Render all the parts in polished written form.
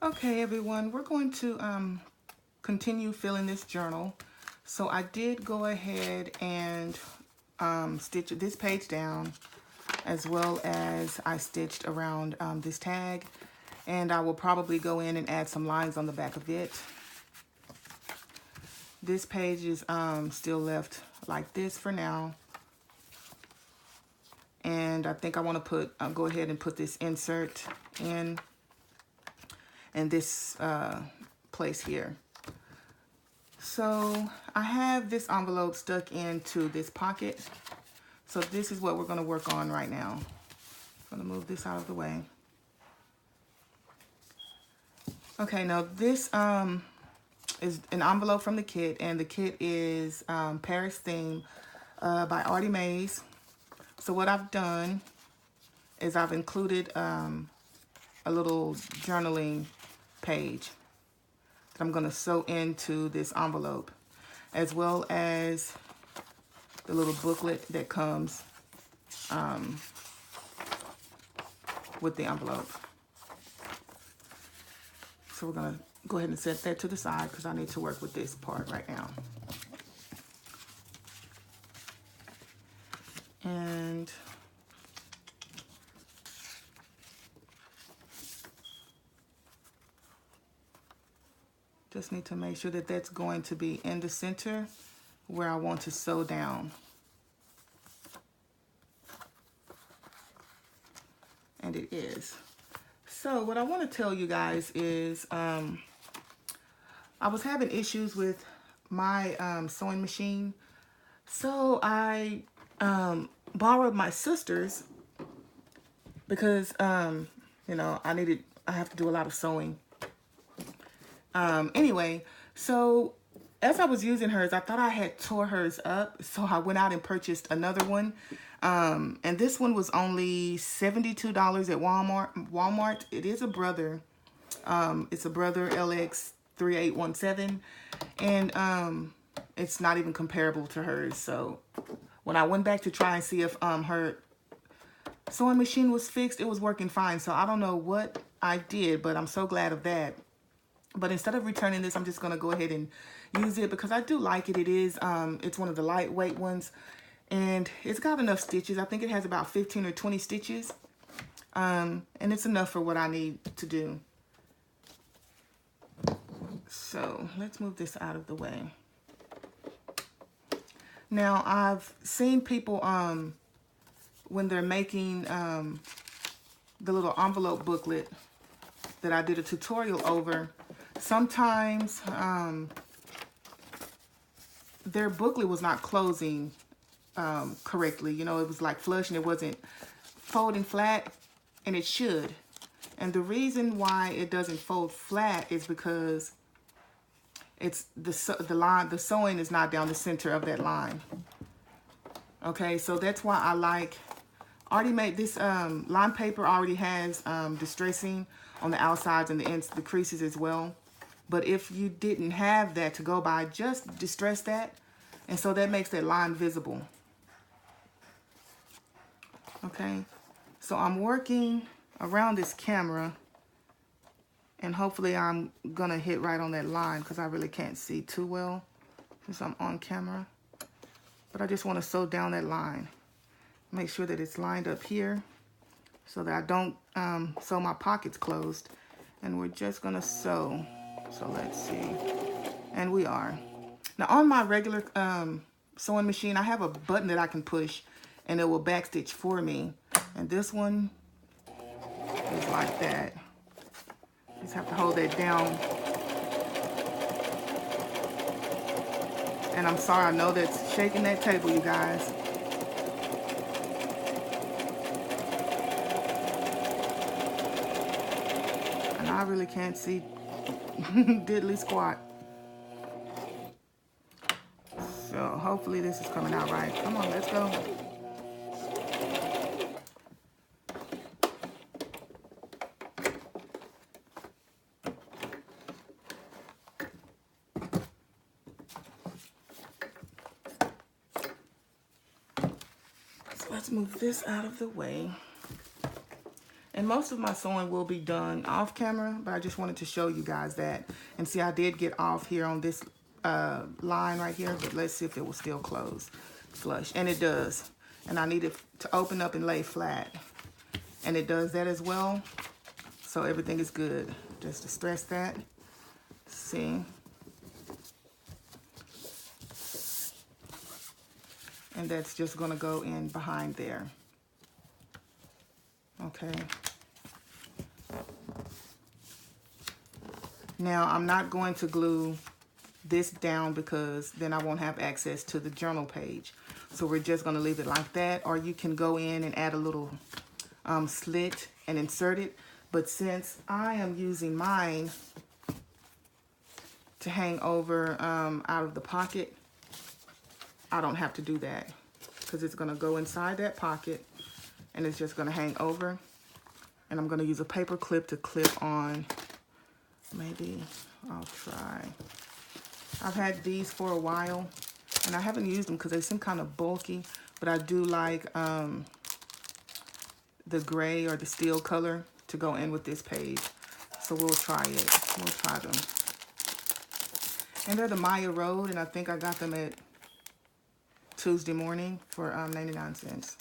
Okay, everyone, we're going to continue filling this journal. So I did go ahead and stitch this page down, as well as I stitched around this tag, and I will probably go in and add some lines on the back of it. This page is still left like this for now, and I think I want to put go ahead and put this insert in this place here. So I have this envelope stuck into this pocket. So this is what we're going to work on right now. I'm going to move this out of the way. Okay, now this is an envelope from the kit, and the kit is Paris Theme by Artie Mays. So what I've done is I've included a little journaling page that I'm going to sew into this envelope, as well as the little booklet that comes with the envelope. So we're going to go ahead and set that to the side because I need to work with this part right now. And just need to make sure that that's going to be in the center where I want to sew down. And it is. So what I want to tell you guys is I was having issues with my sewing machine. So I borrowed my sister's because, you know, I have to do a lot of sewing. Anyway, so as I was using hers, I thought I had tore hers up. So I went out and purchased another one. And this one was only $72 at Walmart. It is a Brother. It's a Brother LX 3817. And it's not even comparable to hers. So when I went back to try and see if her sewing machine was fixed, it was working fine. So I don't know what I did, but I'm so glad of that. But instead of returning this, I'm just going to go ahead and use it because I do like it. It is, it's one of the lightweight ones. And it's got enough stitches. I think it has about 15 or 20 stitches. And it's enough for what I need to do. So let's move this out of the way. Now, I've seen people, when they're making the little envelope booklet that I did a tutorial over, sometimes their booklet was not closing correctly. You know, it was like flush and it wasn't folding flat, and it should. And the reason why it doesn't fold flat is because it's the line, the sewing is not down the center of that line. Okay, so that's why I like Artie made this line paper already has distressing on the outsides and the ends, the creases as well. But if you didn't have that to go by, just distress that, and so that makes that line visible. Okay, so I'm working around this camera, and hopefully I'm gonna hit right on that line because I really can't see too well since I'm on camera. But I just want to sew down that line. Make sure that it's lined up here so that I don't sew my pockets closed. And we're just gonna sew. So let's see. And we are. Now on my regular sewing machine, I have a button that I can push and it will backstitch for me. And this one is like that. Just have to hold that down. And I'm sorry, I know that's shaking that table, you guys. And I really can't see diddly squat. So hopefully this is coming out right. Come on, let's go. So let's move this out of the way. And most of my sewing will be done off camera, but I just wanted to show you guys that. And see, I did get off here on this line right here, but let's see if it will still close flush. And it does. And I need it to open up and lay flat. And it does that as well. So everything is good. Just to stress that. See. And that's just going to go in behind there. Okay. Now, I'm not going to glue this down because then I won't have access to the journal page. So we're just going to leave it like that. Or you can go in and add a little slit and insert it. But since I am using mine to hang over out of the pocket, I don't have to do that because it's going to go inside that pocket and it's just going to hang over. And I'm going to use a paper clip to clip on. Maybe I'll try. I've had these for a while and I haven't used them because they seem kind of bulky, but I do like the gray or the steel color to go in with this page. So we'll try it. We'll try them. And they're the Maya Road, and I think I got them at Tuesday morning for 99 cents.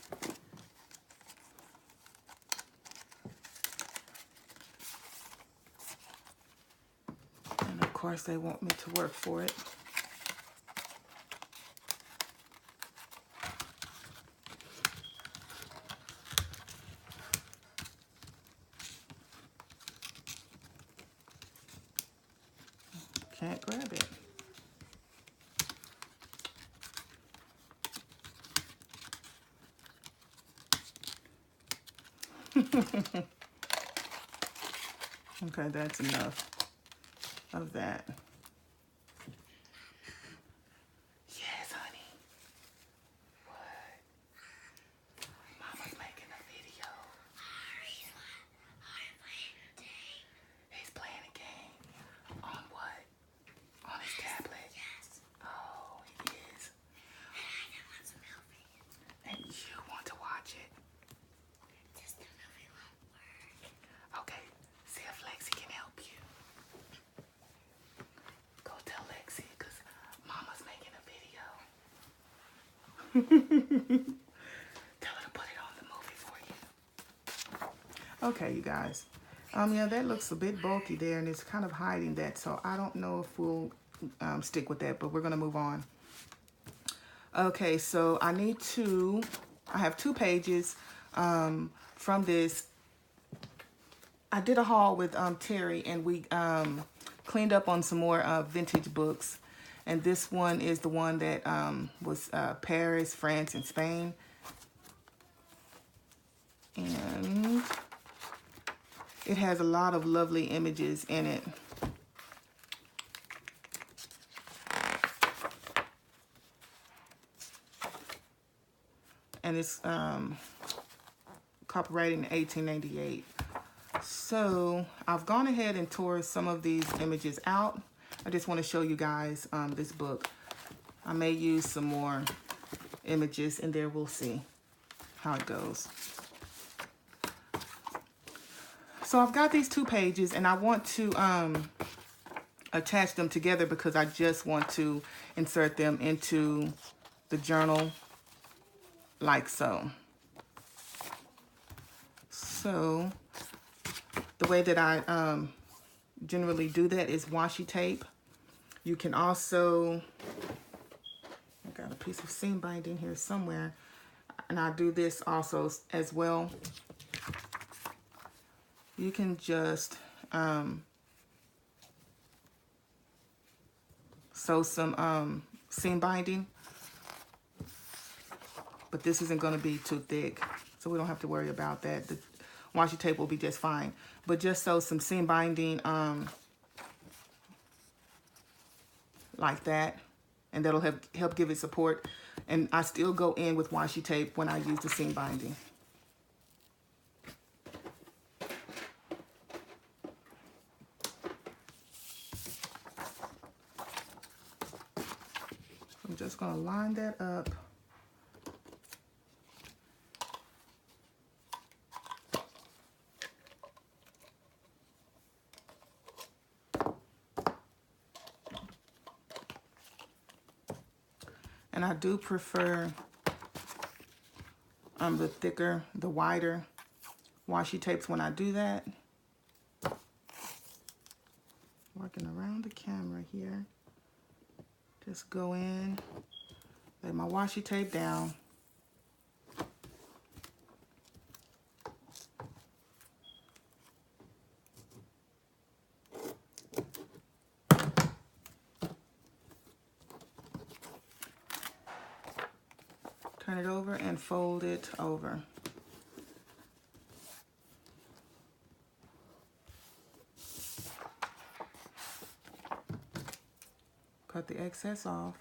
And of course they want me to work for it. Can't grab it. Okay, that's enough of that. Yes, honey. What? Mama's making a video. He's playing a game. On what? On his tablet? Yes. Oh, he is. And I want some movie. And you want to watch it? Just the movie won't work. Okay, see if Lexi can help you. Go tell Lexi, because Mama's making a video. Tell her to put it on the movie for you. Okay, you guys. Yeah, that looks a bit bulky there, and it's kind of hiding that, so I don't know if we'll stick with that, but we're going to move on. Okay, so I have 2 pages from this. I did a haul with Terry, and we cleaned up on some more vintage books, and this one is the one that was Paris, France, and Spain. And it has a lot of lovely images in it. And it's copyrighted in 1898. So I've gone ahead and tore some of these images out. I just want to show you guys this book. I may use some more images in there. We'll see how it goes. So I've got these 2 pages, and I want to attach them together because I just want to insert them into the journal like so. So the way that I generally do that is washi tape. You can also, I got a piece of seam binding here somewhere, and I do this also as well. You can just sew some seam binding, but this isn't going to be too thick, so we don't have to worry about that. The washi tape will be just fine, but just sew some seam binding like that, and that'll help give it support. And I still go in with washi tape when I use the seam binding. I'm just going to line that up. And I do prefer the thicker, the wider washi tapes when I do that. Working around the camera here. Just go in, lay my washi tape down. Turn it over and fold it over. Cut the excess off.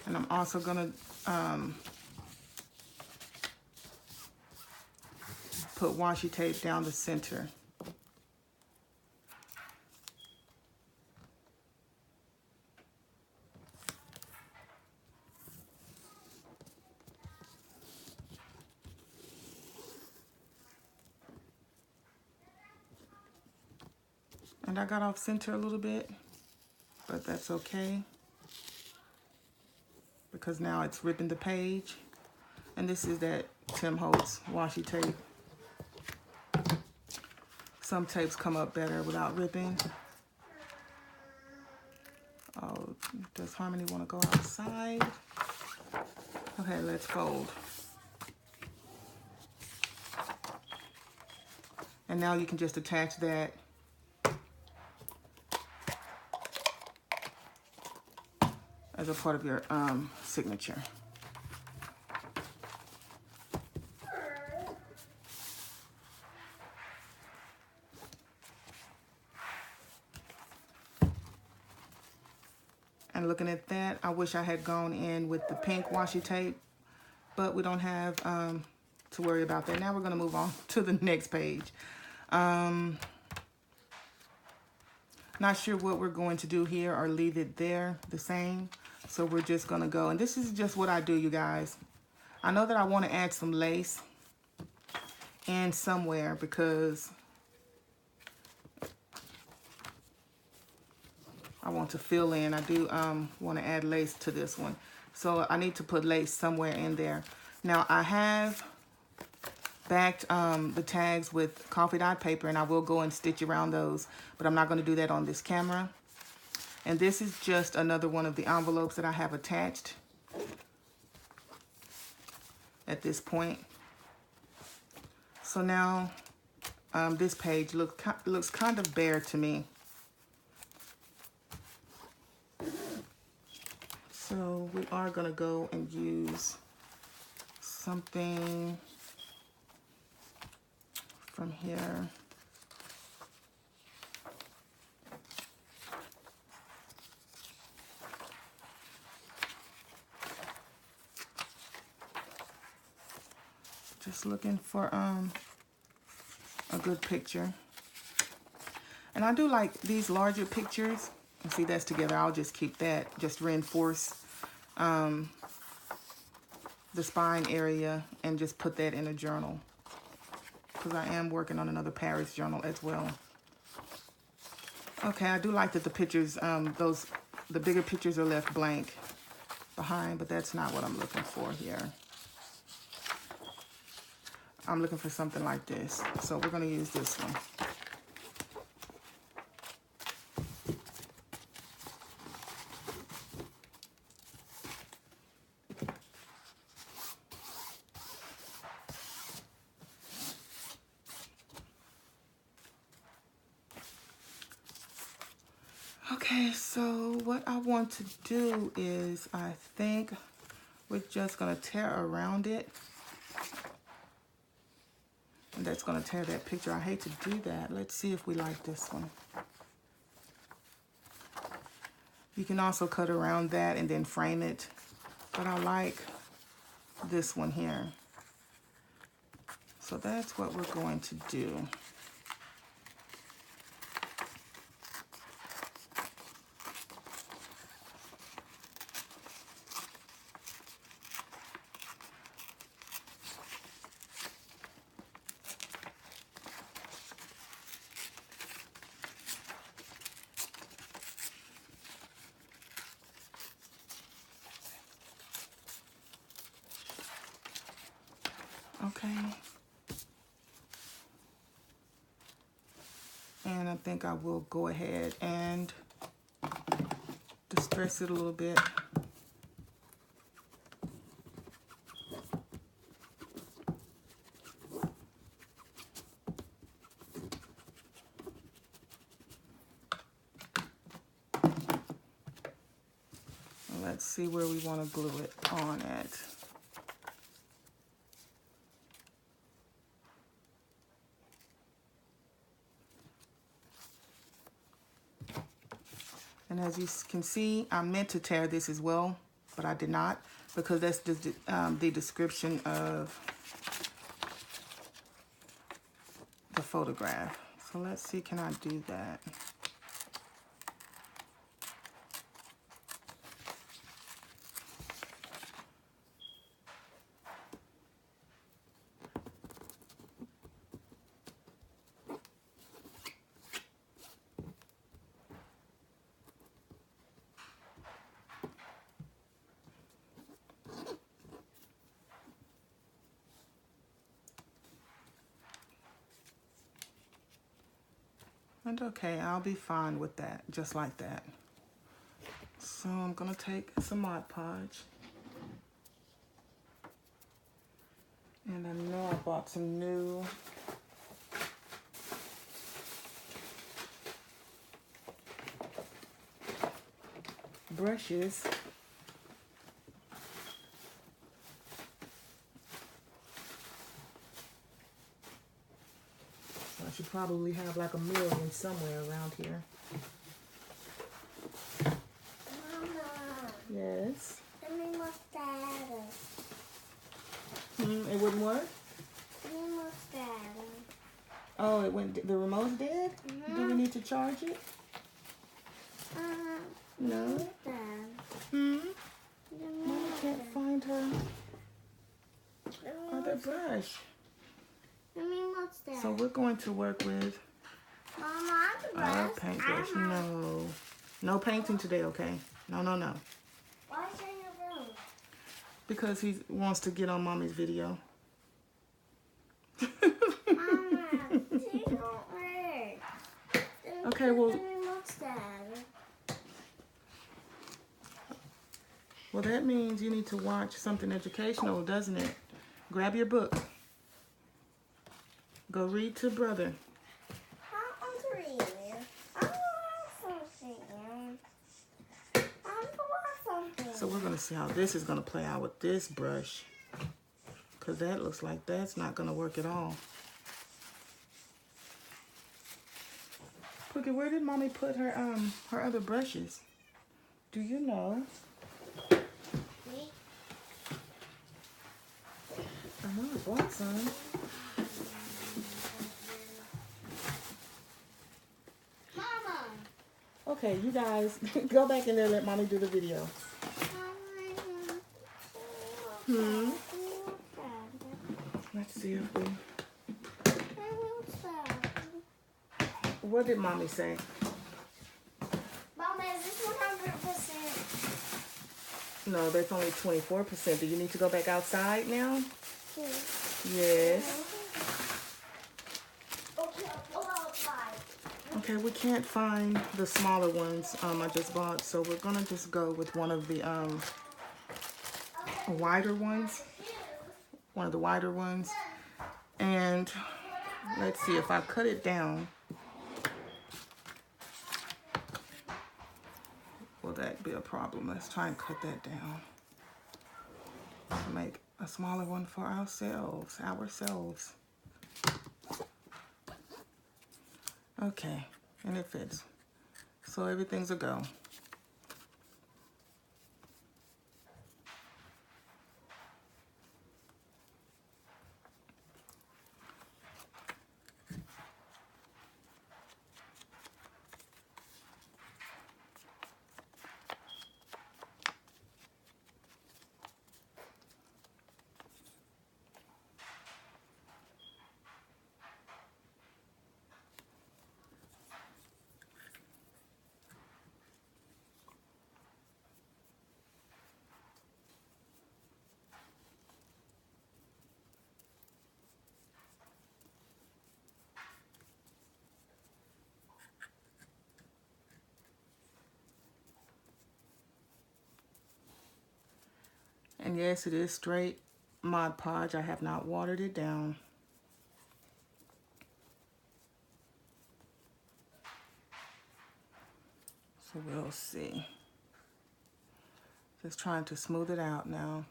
And I'm also gonna put washi tape down the center. And I got off center a little bit, but that's okay, because now it's ripping the page. And this is that Tim Holtz washi tape. Some tapes come up better without ripping. Oh, does Harmony want to go outside? Okay, let's fold. And now you can just attach that as a part of your signature. And looking at that, I wish I had gone in with the pink washi tape, but we don't have to worry about that. Now we're going to move on to the next page. Not sure what we're going to do here or leave it there the same. So we're just going to go. And this is just what I do, you guys. I know that I want to add some lace in somewhere because I want to fill in. I do want to add lace to this one. So I need to put lace somewhere in there. Now I have backed the tags with coffee dye paper, and I will go and stitch around those, but I'm not going to do that on this camera. And this is just another one of the envelopes that I have attached at this point. So now this page looks kind of bare to me. So we are going to go and use something from here. Just looking for a good picture. And I do like these larger pictures. And see, that's together. I'll just keep that. Just reinforce the spine area and just put that in a journal, because I am working on another Paris journal as well. Okay, I do like that the pictures, the bigger pictures are left blank behind, but that's not what I'm looking for here. I'm looking for something like this. So we're going to use this one. Okay, so what I want to do is, I think we're just going to tear around it. And that's going to tear that picture. I hate to do that. Let's see if we like this one. You can also cut around that and then frame it. But I like this one here. So that's what we're going to do. Okay. And I think I will go ahead and distress it a little bit. Let's see where we want to glue it on at. And as you can see, I meant to tear this as well, but I did not, because that's the description of the photograph. So let's see, can I do that? And okay, I'll be fine with that, just like that. So I'm gonna take some Mod Podge. And I know I bought some new brushes. So I should probably have like a million somewhere around here. Mama. Yes. Let me look at it. It wouldn't work? Let me look at it. Oh, it went. The remote's dead? Do we need to charge it? No. Mama can't find her other brush. Let me look at it. So we're going to work with Mama, our paintbrush. No. No painting today, okay? No, no, no. Why is it in your room? Because he wants to get on Mommy's video. Mama, they don't work. Okay, well. Let me look at it. Well, that means you need to watch something educational, doesn't it? Grab your book. Go read to brother. I want to read it. I want something. I want something. So we're going to see how this is going to play out with this brush. Because that looks like that's not going to work at all. Cookie, where did Mommy put her other brushes? Do you know? I know I bought some. Mama. Okay, you guys, go back in there and let Mommy do the video. Let's see if we... What did Mommy say? Mama, is this 100%? No, that's only 24%. Do you need to go back outside now? Yes. Okay, I'll go outside. Okay, we can't find the smaller ones I just bought, so we're gonna just go with one of the wider ones. One of the wider ones. And let's see if I cut it down. Will that be a problem? Let's try and cut that down. To make a smaller one for ourselves. Okay, and it fits. So everything's a go. And yes, it is straight Mod Podge. I have not watered it down. So we'll see. Just trying to smooth it out now.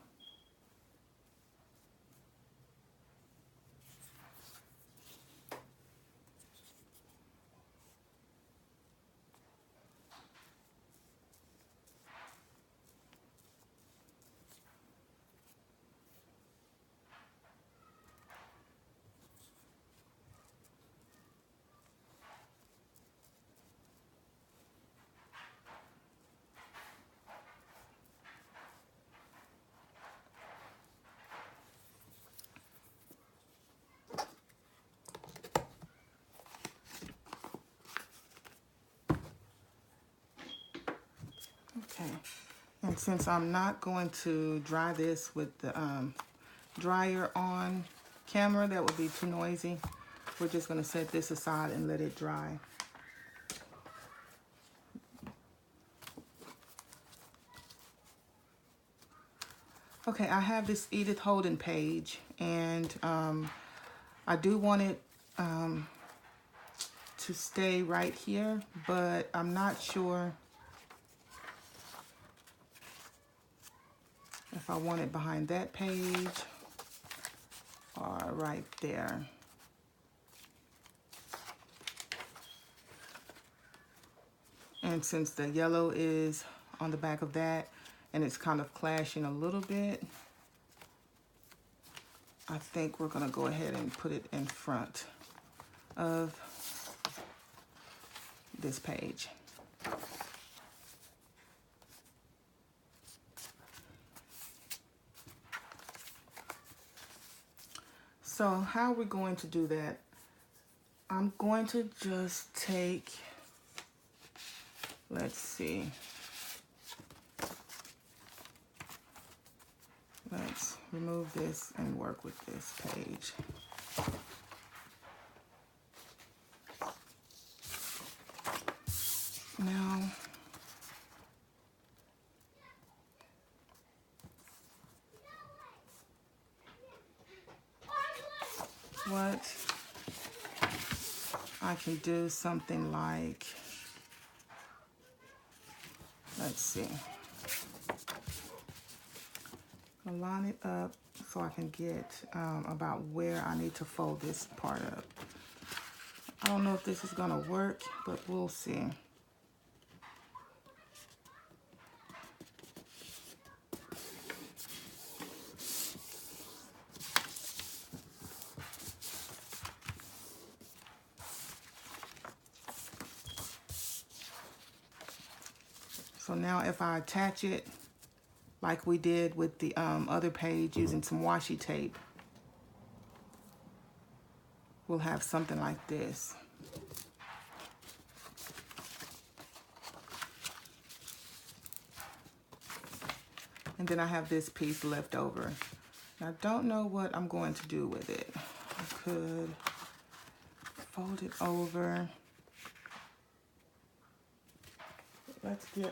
Okay, and since I'm not going to dry this with the dryer on camera, that would be too noisy. We're just going to set this aside and let it dry. Okay, I have this Edith Holden page, and I do want it to stay right here, but I'm not sure if I want it behind that page or right there. And since the yellow is on the back of that and it's kind of clashing a little bit, I think we're going to go ahead and put it in front of this page. So how are we going to do that? I'm going to just take, let's see. Let's remove this and work with this page. Now, what I can do something like, let's see. I'll line it up so I can get about where I need to fold this part up. I don't know if this is gonna work, but we'll see. So now if I attach it like we did with the other page using some washi tape, we'll have something like this. And then I have this piece left over. I don't know what I'm going to do with it. I could fold it over. Let's get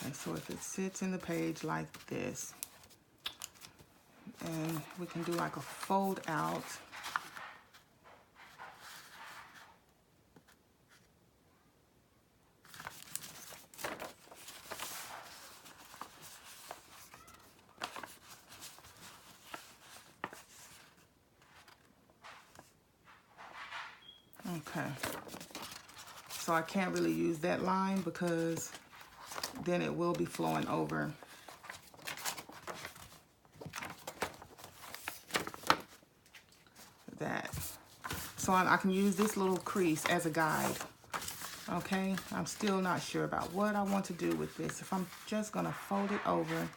okay, so if it sits in the page like this, and we can do like a fold out. Okay, so I can't really use that line because then it will be flowing over. That. So I can use this little crease as a guide. Okay, I'm still not sure about what I want to do with this. If I'm just gonna fold it over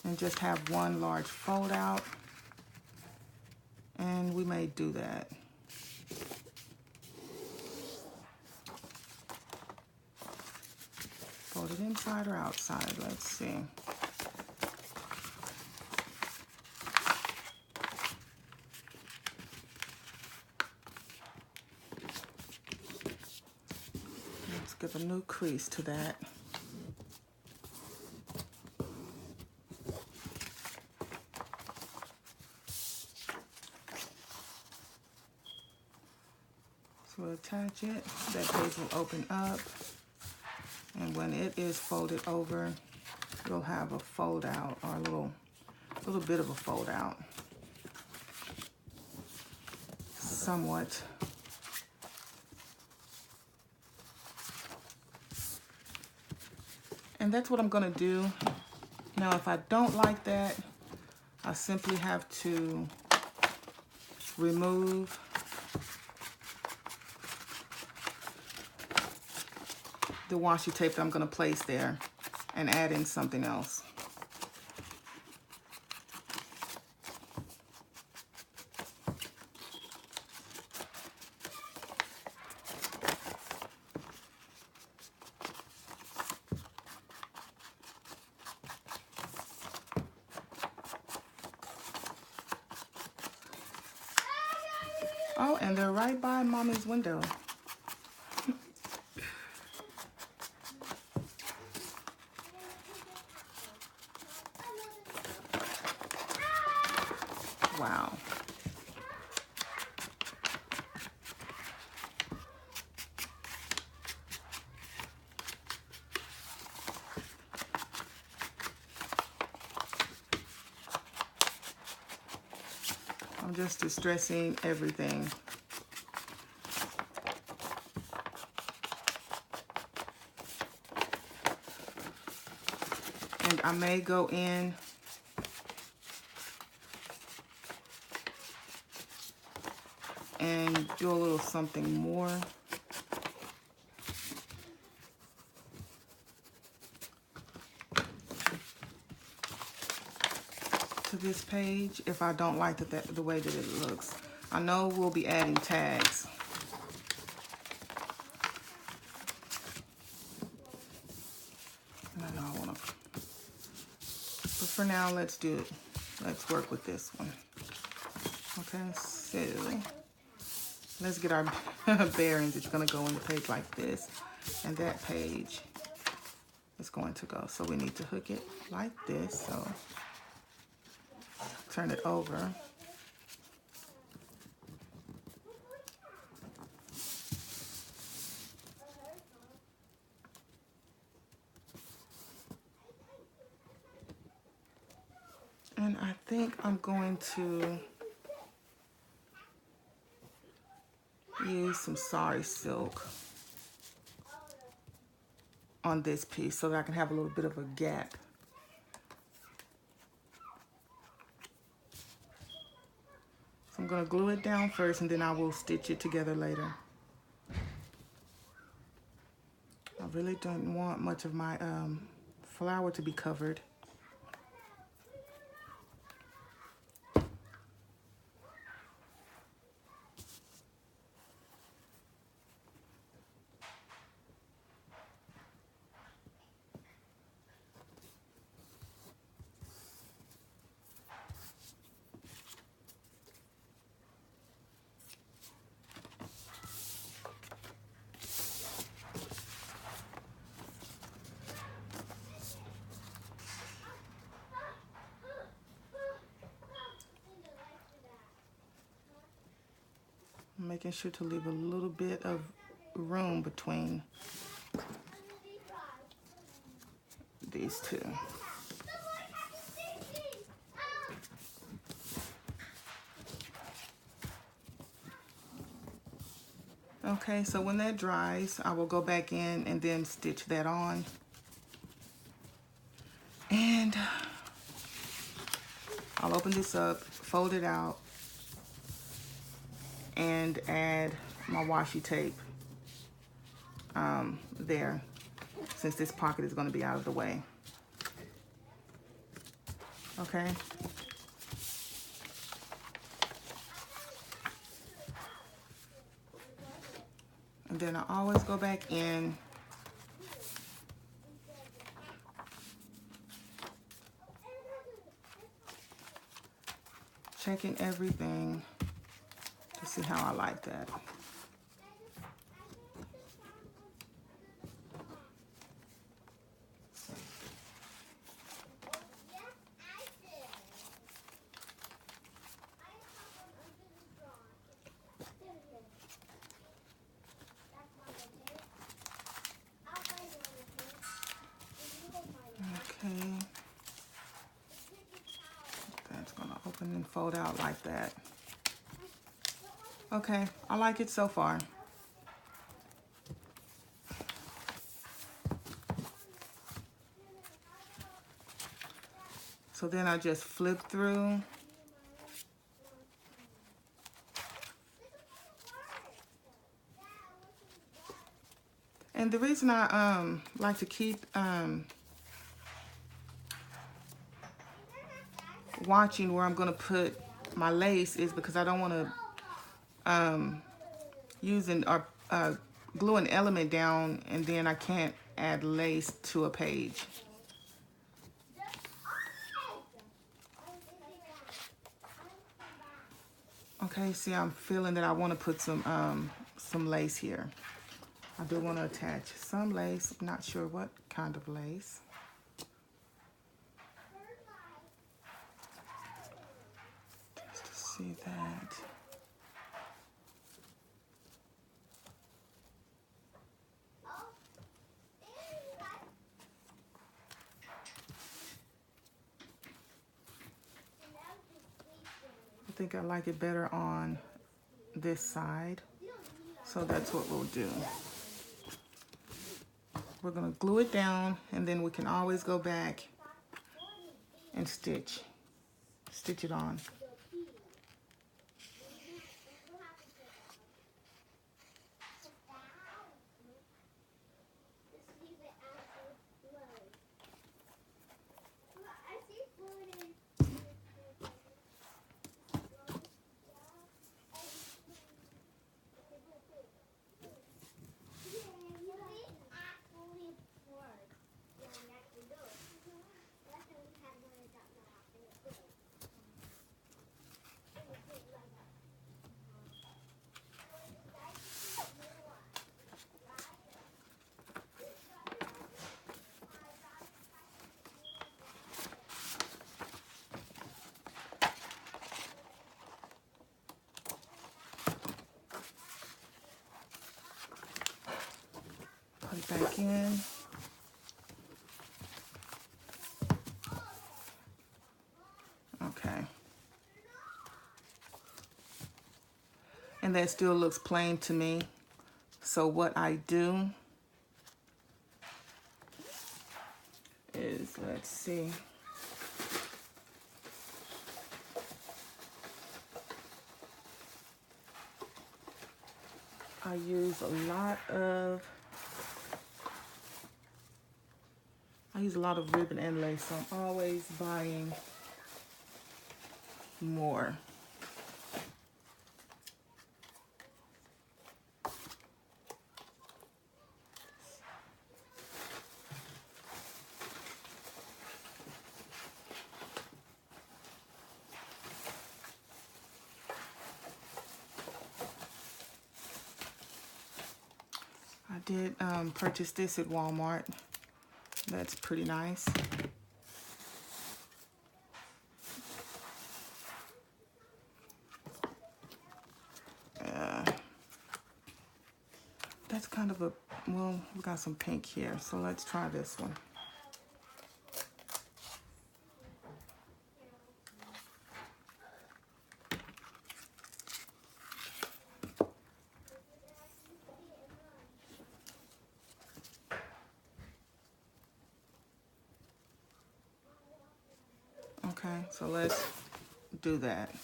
and just have one large fold out, and we may do that. Fold it inside or outside, let's see. give a new crease to that. So we'll attach it. That page will open up. And when it is folded over, you'll have a fold out, or a little bit of a fold out. Somewhat. And that's what I'm gonna do. Now, if I don't like that, I simply have to remove the washi tape that I'm gonna place there and add in something else. Oh, and they're right by Mommy's window. Wow. I'm just distressing everything. And I may go in and do a little something more. To this page if I don't like the way that it looks. I know we'll be adding tags. And I know I want to, but for now, let's do it. Let's work with this one. Okay, so let's get our bearings. It's going to go on the page like this, and that page is going to go. So we need to hook it like this. So turn it over. And I think I'm going to use some sari silk on this piece so that I can have a little bit of a gap. So I'm going to glue it down first, and then I will stitch it together later. I really don't want much of my flower to be covered. Making sure to leave a little bit of room between these two. Okay, so when that dries, I will go back in and then stitch that on. And I'll open this up, fold it out, and add my washi tape there, since this pocket is going to be out of the way. Okay. And then I always go back in checking everything to see how I like that. Open and fold out like that. Okay, I like it so far. So then I just flip through. And the reason I like to keep watching where I'm going to put my lace is because I don't want to use or glue an element down and then I can't add lace to a page. Okay, see, I'm feeling that I want to put some lace here. I do want to attach some lace. I'm not sure what kind of lace. Just to see that. I think I like it better on this side. So that's what we'll do. We're going to glue it down and then we can always go back and stitch it on. Put it back in. Okay. And that still looks plain to me. So what I do is, let's see. I use a lot of ribbon and lace, so I'm always buying more. I did purchase this at Walmart. That's pretty nice. That's kind of well, we got some pink here, so let's try this one. Okay, so let's do that.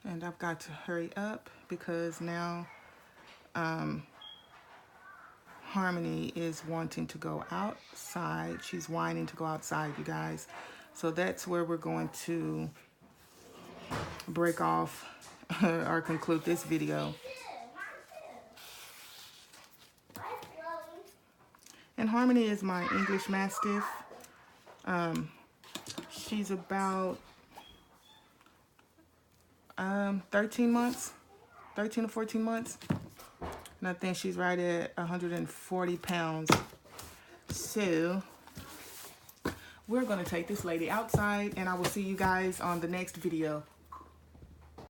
And I've got to hurry up because now Harmony is wanting to go outside. She's whining to go outside, you guys. So that's where we're going to break off or conclude this video. And Harmony is my English Mastiff. She's about 13 months, 13 to 14 months. And I think she's right at 140 pounds. So we're going to take this lady outside, and I will see you guys on the next video.